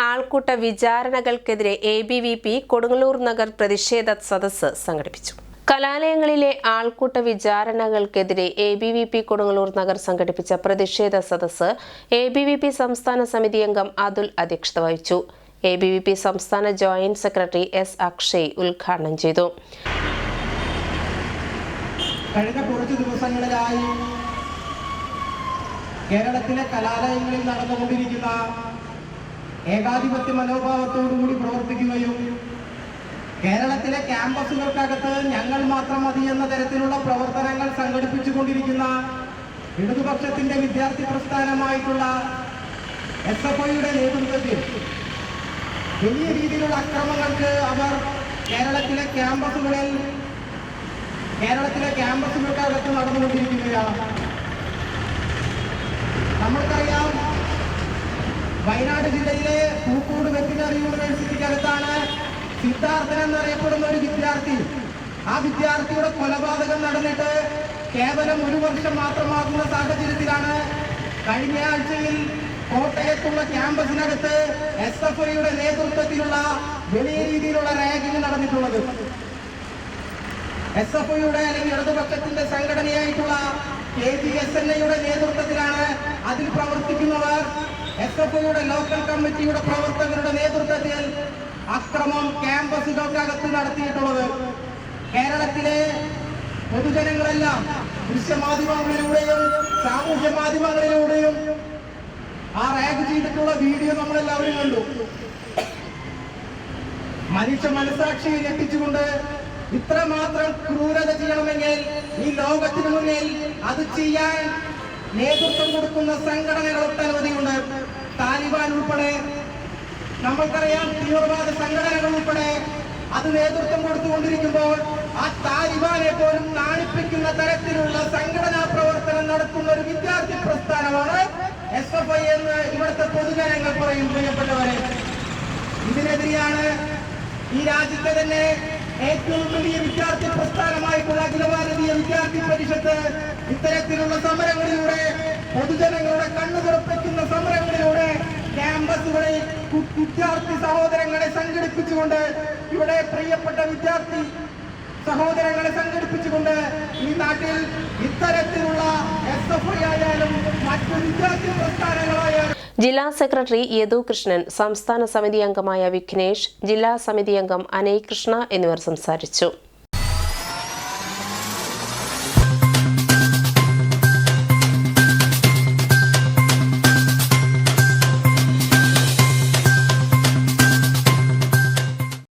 ആൾക്കൂട്ട വിചാരണകൾക്കെതിരെ ABVP കൊടുങ്ങല്ലൂർ നഗർ പ്രതിഷേധ സദസ്സ് സംഘടിപ്പിച്ചു. കലാലയങ്ങളിലെ ആൾക്കൂട്ട വിചാരണകൾക്കെതിരെ ABVP കൊടുങ്ങല്ലൂർ നഗർ സംഘടിപ്പിച്ച പ്രതിഷേധ സദസ്സ് ABVP സംസ്ഥാന സമിതി അംഗം അതുൽ അധ്യക്ഷത വഹിച്ചു. ABVP സംസ്ഥാന ജോയിന്റ് സെക്രട്ടറി S. അക്ഷയ് ഉദ്ഘാടനം ചെയ്തു. കഴിഞ്ഞ കുറച്ച് ദിവസങ്ങളിലായി കേരളത്തിലെ കലാലയങ്ങളിൽ നടന്നുകൊണ്ടിരിക്കുന്ന ഏകാധിപത്യ മനോഭാവത്തോടുകൂടി പ്രവർത്തിക്കുകയും കേരളത്തിലെ ക്യാമ്പസുകൾക്കകത്ത് ഞങ്ങൾ മാത്രം മതി എന്ന തരത്തിലുള്ള പ്രവർത്തനങ്ങൾ സംഘടിപ്പിച്ചുകൊണ്ടിരിക്കുന്ന ഇടതുപക്ഷത്തിന്റെ വിദ്യാർത്ഥി പ്രസ്ഥാനമായിട്ടുള്ള SFIയുടെ നേതൃത്വത്തിൽ വലിയ രീതിയിലുള്ള അക്രമങ്ങൾക്ക് അവർ കേരളത്തിലെ ക്യാമ്പസുകൾക്കകത്ത് നടന്നുകൊണ്ടിരിക്കുകയാണ്. നമ്മൾക്കറിയാം, വയനാട് ജില്ലയിലെ പൂക്കോട് വെറ്റിനറി യൂണിവേഴ്സിറ്റിക്കകത്താണ് സിദ്ധാർത്ഥൻ എന്നറിയപ്പെടുന്ന ഒരു വിദ്യാർത്ഥി. ആ വിദ്യാർത്ഥിയുടെ കൊലപാതകം നടന്നിട്ട് കേവലം 1 വർഷം മാത്രമാകുന്ന സാഹചര്യത്തിലാണ് കഴിഞ്ഞ ആഴ്ചയിൽ കോട്ടയത്തുള്ള ക്യാമ്പസിനകത്ത് SFIയുടെ നേതൃത്വത്തിലുള്ള വലിയ രീതിയിലുള്ള റാഗിംഗ് നടന്നിട്ടുള്ളത്. SFIയുടെ അല്ലെങ്കിൽ ഇടതുപക്ഷത്തിന്റെ സംഘടനയായിട്ടുള്ള KGSNAയുടെ നേതൃത്വത്തിലാണ് അതിൽ പ്രവർത്തിക്കുന്നവർ. SFIയുടെ ലോക്കൽ കമ്മിറ്റിയുടെ പ്രവർത്തകരുടെ നേതൃത്വത്തിൽ അക്രമം ക്യാമ്പസുകൾക്കകത്ത് നടത്തിയിട്ടുള്ളത്. കേരളത്തിലെ പൊതുജനങ്ങളെല്ലാം ദൃശ്യമാധ്യമങ്ങളിലൂടെയും സാമൂഹ്യ മാധ്യമങ്ങളിലൂടെയും ആ റാഗ് ചെയ്തിട്ടുള്ള വീഡിയോ നമ്മളെല്ലാവരും കണ്ടു. മനുഷ്യ മനസാക്ഷിയെ ഞെട്ടിച്ചുകൊണ്ട് ഇത്രമാത്രം ക്രൂരത ചെയ്യണമെങ്കിൽ ഈ ലോകത്തിന് മുന്നിൽ അത് ചെയ്യാൻ നേതൃത്വം കൊടുക്കുന്ന സംഘടനകൾ ഒട്ടനവധിയുണ്ട്. താലിബാൻ ഉൾപ്പെടെ, നമ്മൾക്കറിയാം, തീവ്രവാദ സംഘടനകൾ ഉൾപ്പെടെ അത് നേതൃത്വം കൊടുത്തുകൊണ്ടിരിക്കുമ്പോൾ ആ താലിബാനെ പോലും നാണിപ്പിക്കുന്ന തരത്തിലുള്ള സംഘടനാ പ്രവർത്തനം നടത്തുന്ന ഒരു വിദ്യാർത്ഥി പ്രസ്ഥാനമാണ് SFI എന്ന് ഇവിടുത്തെ പൊതുജനങ്ങൾ പറയും. പ്രിയപ്പെട്ടവരെ, ഇതിനെതിരെയാണ് ഈ രാജ്യത്തെ തന്നെ ഏറ്റവും വലിയ വിദ്യാർത്ഥി പ്രസ്ഥാനമായിട്ടുള്ള അഖില ഭാരതീയ വിദ്യാർത്ഥി പരിഷത്ത് ഇത്തരത്തിലുള്ള സമരങ്ങളിലൂടെ, പൊതുജനങ്ങളുടെ കണ്ണു തുറപ്പിക്കുന്ന സമരങ്ങളിലൂടെ ക്യാമ്പസുകളിൽ വിദ്യാർത്ഥി സഹോദരങ്ങളെ സംഘടിപ്പിച്ചുകൊണ്ട്, ഇവിടെ പ്രിയപ്പെട്ട വിദ്യാർത്ഥി സഹോദരങ്ങളെ സംഘടിപ്പിച്ചുകൊണ്ട് ഈ നാട്ടിൽ ഇത്തരത്തിലുള്ള SFI ആയാലും മറ്റു വിദ്യാർത്ഥി പ്രസ്ഥാനങ്ങളായാലും. ജില്ലാ സെക്രട്ടറി യദു കൃഷ്ണൻ, സംസ്ഥാന സമിതി അംഗമായ വിഘ്നേഷ്, ജില്ലാ സമിതി അംഗം അനയ് കൃഷ്ണ എന്നിവർ സംസാരിച്ചു.